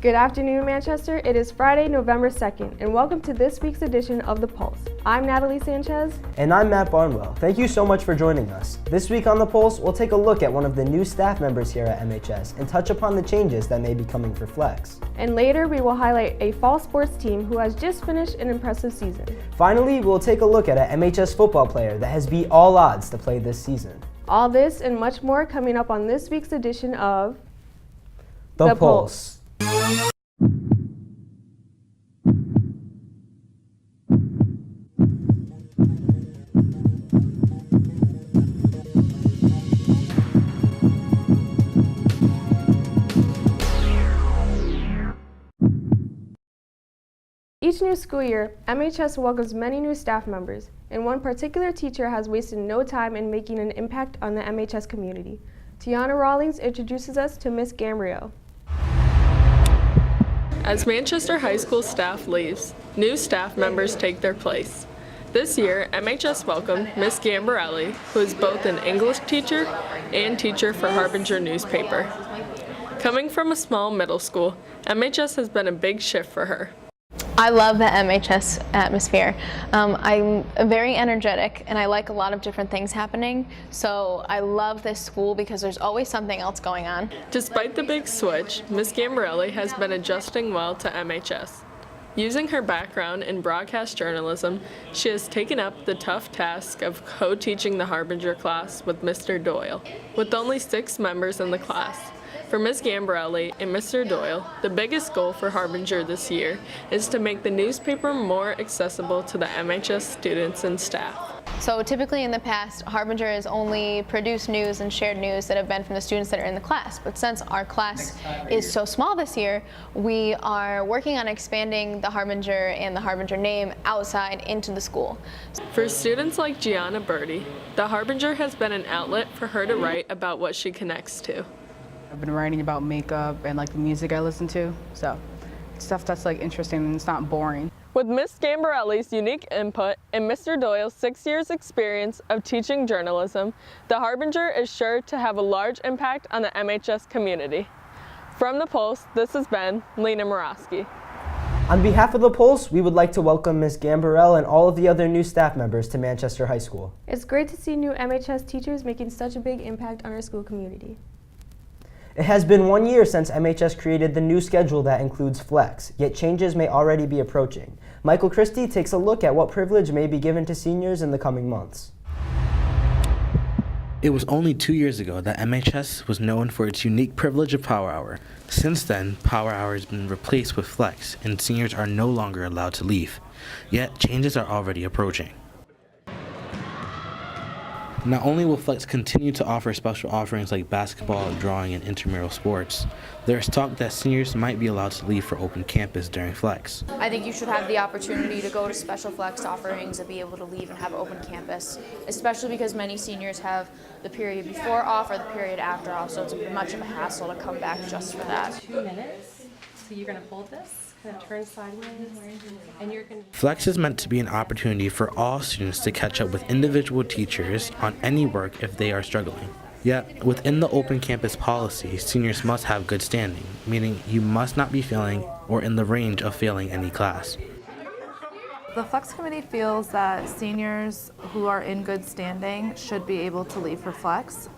Good afternoon, Manchester. It is Friday, November 2nd, and welcome to this week's edition of The Pulse. I'm Natalie Sanchez. And I'm Matt Barnwell. Thank you so much for joining us. This week on The Pulse, we'll take a look at one of the new staff members here at MHS and touch upon the changes that may be coming for Flex. And later, we will highlight a fall sports team who has just finished an impressive season. Finally, we'll take a look at an MHS football player that has beat all odds to play this season. All this and much more coming up on this week's edition of The Pulse. Each new school year, MHS welcomes many new staff members, and one particular teacher has wasted no time in making an impact on the MHS community. Tiana Rawlings introduces us to Miss Gambriel. As Manchester High School staff leaves, new staff members take their place. This year, MHS welcomed Miss Gambarelli, who is both an English teacher and teacher for Harbinger newspaper. Coming from a small middle school, MHS has been a big shift for her. I love the MHS atmosphere. I'm very energetic and I like a lot of different things happening. So I love this school because there's always something else going on. Despite the big switch, Ms. Gambarelli has been adjusting well to MHS. Using her background in broadcast journalism, she has taken up the tough task of co-teaching the Harbinger class with Mr. Doyle. With only 6 members in the class, for Ms. Gambarelli and Mr. Doyle, the biggest goal for Harbinger this year is to make the newspaper more accessible to the MHS students and staff. So typically in the past, Harbinger has only produced news and shared news that have been from the students that are in the class. But since our class is so small this year, we are working on expanding the Harbinger and the Harbinger name outside into the school. For students like Gianna Birdie, the Harbinger has been an outlet for her to write about what she connects to. I've been writing about makeup and like the music I listen to, so stuff that's like interesting and it's not boring. With Miss Gambarelli's unique input and Mr. Doyle's 6 years experience of teaching journalism, the Harbinger is sure to have a large impact on the MHS community. From The Pulse, this has been Lena Morosky. On behalf of The Pulse, we would like to welcome Ms. Gambarel and all of the other new staff members to Manchester High School. It's great to see new MHS teachers making such a big impact on our school community. It has been 1 year since MHS created the new schedule that includes Flex, yet changes may already be approaching. Michael Christie takes a look at what privilege may be given to seniors in the coming months. It was only 2 years ago that MHS was known for its unique privilege of Power Hour. Since then, Power Hour has been replaced with Flex, and seniors are no longer allowed to leave. Yet, changes are already approaching. Not only will Flex continue to offer special offerings like basketball, drawing, and intramural sports, there is talk that seniors might be allowed to leave for open campus during Flex. I think you should have the opportunity to go to special Flex offerings and be able to leave and have open campus, especially because many seniors have the period before off or the period after off, so it's much of a hassle to come back just for that. 2 minutes, so you're going to hold this. Kind of turn sideways, and you're going to... Flex is meant to be an opportunity for all students to catch up with individual teachers on any work if they are struggling. Yet, within the open campus policy, seniors must have good standing, meaning you must not be failing or in the range of failing any class. The Flex Committee feels that seniors who are in good standing should be able to leave for Flex.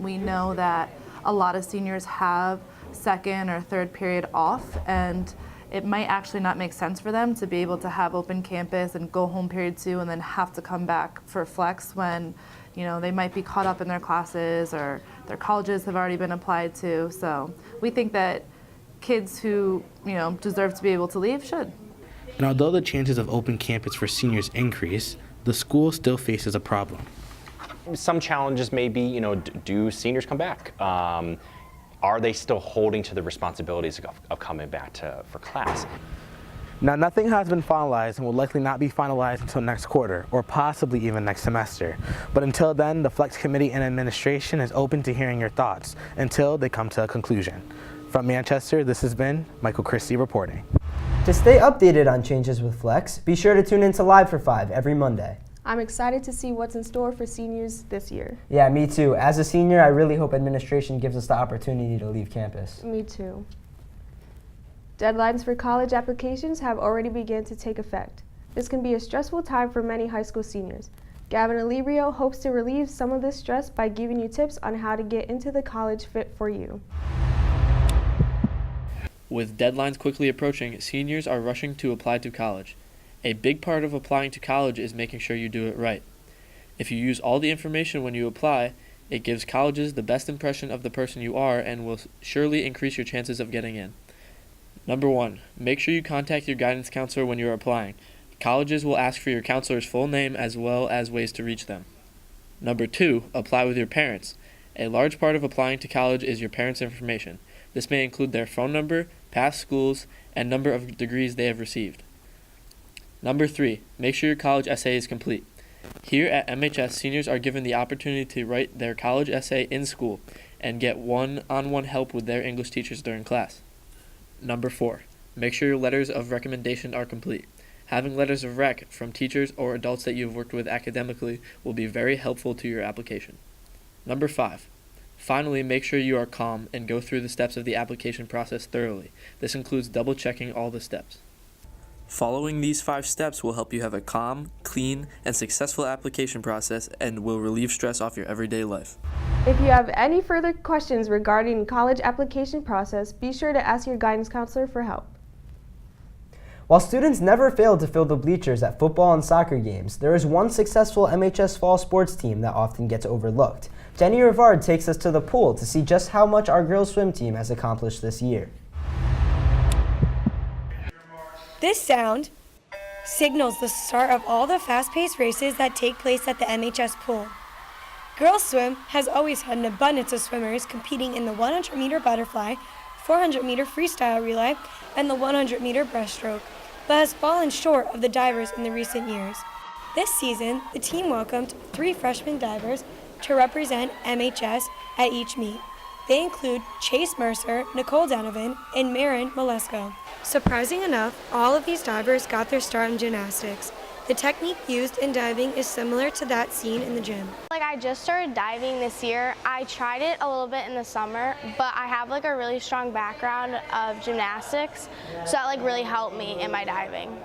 We know that a lot of seniors have second or third period off, and it might actually not make sense for them to be able to have open campus and go home period 2 and then have to come back for Flex when, you know, they might be caught up in their classes or their colleges have already been applied to. So we think that kids who, you know, deserve to be able to leave should. And although the chances of open campus for seniors increase, the school still faces a problem. Some challenges may be, you know, do seniors come back? Are they still holding to the responsibilities of coming back for class? Now, nothing has been finalized and will likely not be finalized until next quarter, or possibly even next semester. But until then, the Flex Committee and administration is open to hearing your thoughts until they come to a conclusion. From Manchester, this has been Michael Christie reporting. To stay updated on changes with Flex, be sure to tune in to Live for 5 every Monday. I'm excited to see what's in store for seniors this year. Yeah, me too. As a senior, I really hope administration gives us the opportunity to leave campus. Me too. Deadlines for college applications have already begun to take effect. This can be a stressful time for many high school seniors. Gavin Alibrio hopes to relieve some of this stress by giving you tips on how to get into the college fit for you. With deadlines quickly approaching, seniors are rushing to apply to college. A big part of applying to college is making sure you do it right. If you use all the information when you apply, it gives colleges the best impression of the person you are and will surely increase your chances of getting in. Number 1, make sure you contact your guidance counselor when you are applying. Colleges will ask for your counselor's full name as well as ways to reach them. Number 2, apply with your parents. A large part of applying to college is your parents' information. This may include their phone number, past schools, and number of degrees they have received. Number 3, make sure your college essay is complete. Here at MHS, seniors are given the opportunity to write their college essay in school and get one-on-one help with their English teachers during class. Number 4, make sure your letters of recommendation are complete. Having letters of rec from teachers or adults that you have worked with academically will be very helpful to your application. Number 5, finally, make sure you are calm and go through the steps of the application process thoroughly. This includes double-checking all the steps. Following these 5 steps will help you have a calm, clean, and successful application process and will relieve stress off your everyday life. If you have any further questions regarding college application process, be sure to ask your guidance counselor for help. While students never fail to fill the bleachers at football and soccer games, there is one successful MHS fall sports team that often gets overlooked. Jenny Rivard takes us to the pool to see just how much our girls swim team has accomplished this year. This sound signals the start of all the fast-paced races that take place at the MHS pool. Girls swim has always had an abundance of swimmers competing in the 100-meter butterfly, 400-meter freestyle relay, and the 100-meter breaststroke, but has fallen short of the divers in the recent years. This season, the team welcomed 3 freshman divers to represent MHS at each meet. They include Chase Mercer, Nicole Donovan, and Marin Malesko. Surprising enough, all of these divers got their start in gymnastics. The technique used in diving is similar to that seen in the gym. I just started diving this year. I tried it a little bit in the summer, but I have a really strong background of gymnastics, so that really helped me in my diving.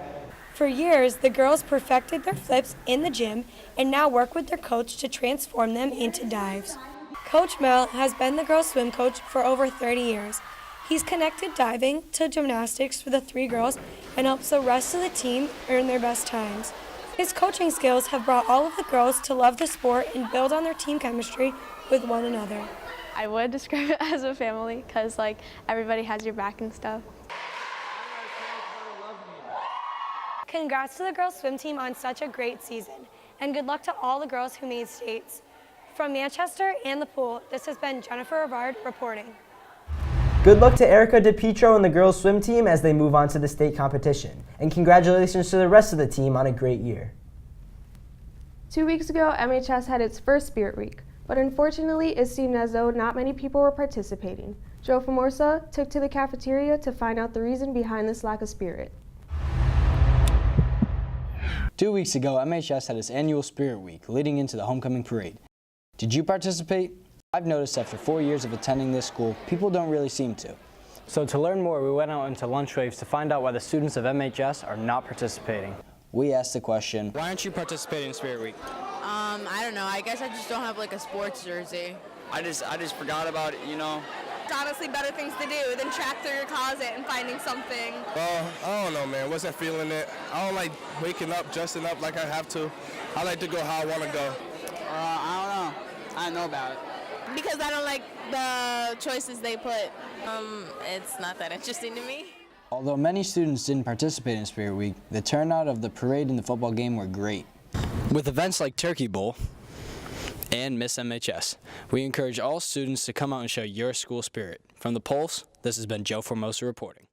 For years, the girls perfected their flips in the gym and now work with their coach to transform them into dives. Coach Mel has been the girls' swim coach for over 30 years. He's connected diving to gymnastics for the 3 girls and helps the rest of the team earn their best times. His coaching skills have brought all of the girls to love the sport and build on their team chemistry with one another. I would describe it as a family because everybody has your back and stuff. Congrats to the girls' swim team on such a great season, and good luck to all the girls who made states. From Manchester and the pool, this has been Jennifer Rivard reporting. Good luck to Erica DePietro and the girls swim team as they move on to the state competition. And congratulations to the rest of the team on a great year. 2 weeks ago, MHS had its first Spirit Week, but unfortunately it seemed as though not many people were participating. Joe Famorsa took to the cafeteria to find out the reason behind this lack of spirit. 2 weeks ago, MHS had its annual Spirit Week leading into the homecoming parade. Did you participate? I've noticed after 4 years of attending this school, people don't really seem to. So to learn more, we went out into lunch waves to find out why the students of MHS are not participating. We asked the question, why aren't you participating in Spirit Week? I don't know. I guess I just don't have a sports jersey. I just forgot about it, It's honestly better things to do than track through your closet and finding something. Well, I don't know, man. Wasn't feeling it. I don't like waking up, dressing up like I have to. I like to go how I want to go. I don't know. I don't know about it. Because I don't like the choices they put. It's not that interesting to me. Although many students didn't participate in Spirit Week, the turnout of the parade and the football game were great. With events like Turkey Bowl and Miss MHS, we encourage all students to come out and show your school spirit. From the Pulse, this has been Joe Formosa reporting.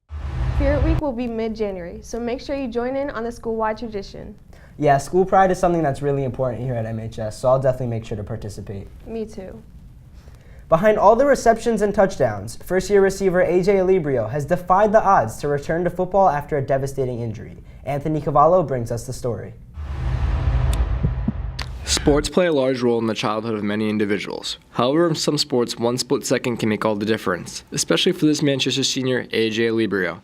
Spirit Week will be mid-January, so make sure you join in on the school-wide tradition. Yeah, school pride is something that's really important here at MHS, so I'll definitely make sure to participate. Me too. Behind all the receptions and touchdowns, first-year receiver AJ Alibrio has defied the odds to return to football after a devastating injury. Anthony Cavallo brings us the story. Sports play a large role in the childhood of many individuals. However, in some sports, one split second can make all the difference, especially for this Manchester senior, AJ Alibrio.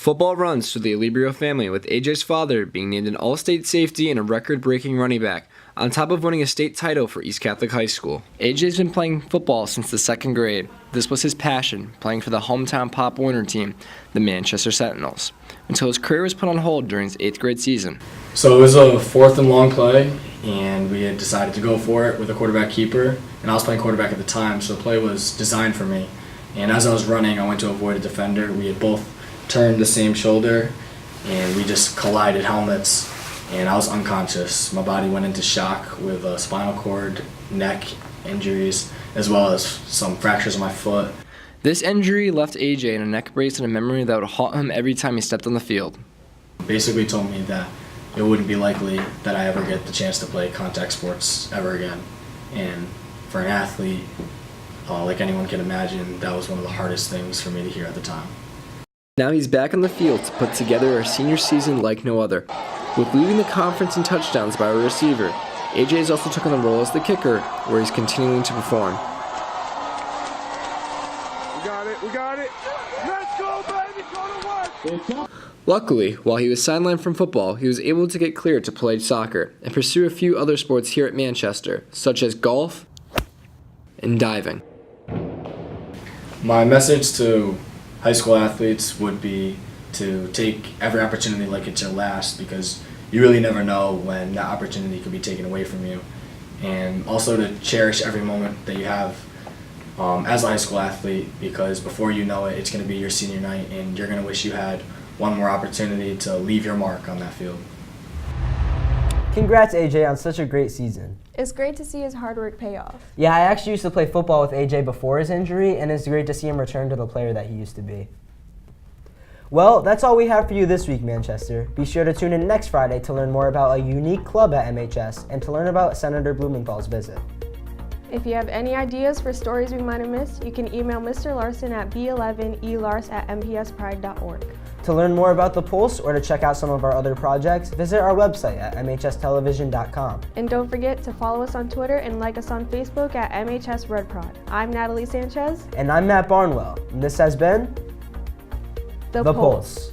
Football runs through the Alibrio family, with AJ's father being named an all-state safety and a record-breaking running back, on top of winning a state title for East Catholic High School. AJ's been playing football since the 2nd grade. This was his passion, playing for the hometown Pop Warner team, the Manchester Sentinels, until his career was put on hold during his 8th grade season. So it was a 4th and long play, and we had decided to go for it with a quarterback keeper, and I was playing quarterback at the time, so the play was designed for me. And as I was running, I went to avoid a defender. We had both turned the same shoulder, and we just collided helmets, and I was unconscious. My body went into shock with a spinal cord, neck injuries, as well as some fractures on my foot. This injury left AJ in a neck brace and a memory that would haunt him every time he stepped on the field. Basically told me that it wouldn't be likely that I ever get the chance to play contact sports ever again. And for an athlete, like anyone can imagine, that was one of the hardest things for me to hear at the time. Now he's back on the field to put together a senior season like no other. With leading the conference in touchdowns by a receiver, AJ has also taken the role as the kicker, where he's continuing to perform. We got it. Let's go, baby, go to work. Luckily, while he was sidelined from football, he was able to get cleared to play soccer and pursue a few other sports here at Manchester, such as golf and diving. My message to high school athletes would be to take every opportunity like it's your last, because you really never know when that opportunity could be taken away from you. And also to cherish every moment that you have as a high school athlete, because before you know it, it's going to be your senior night and you're going to wish you had one more opportunity to leave your mark on that field. Congrats, AJ, on such a great season. It's great to see his hard work pay off. Yeah, I actually used to play football with AJ before his injury, and it's great to see him return to the player that he used to be. Well, that's all we have for you this week, Manchester. Be sure to tune in next Friday to learn more about a unique club at MHS and to learn about Senator Blumenthal's visit. If you have any ideas for stories we might have missed, you can email Mr. Larson at b11elars@mhspride.org. To learn more about The Pulse or to check out some of our other projects, visit our website at mhstelevision.com. And don't forget to follow us on Twitter and like us on Facebook at MHS Red Prod. I'm Natalie Sanchez. And I'm Matt Barnwell. And this has been The Pulse.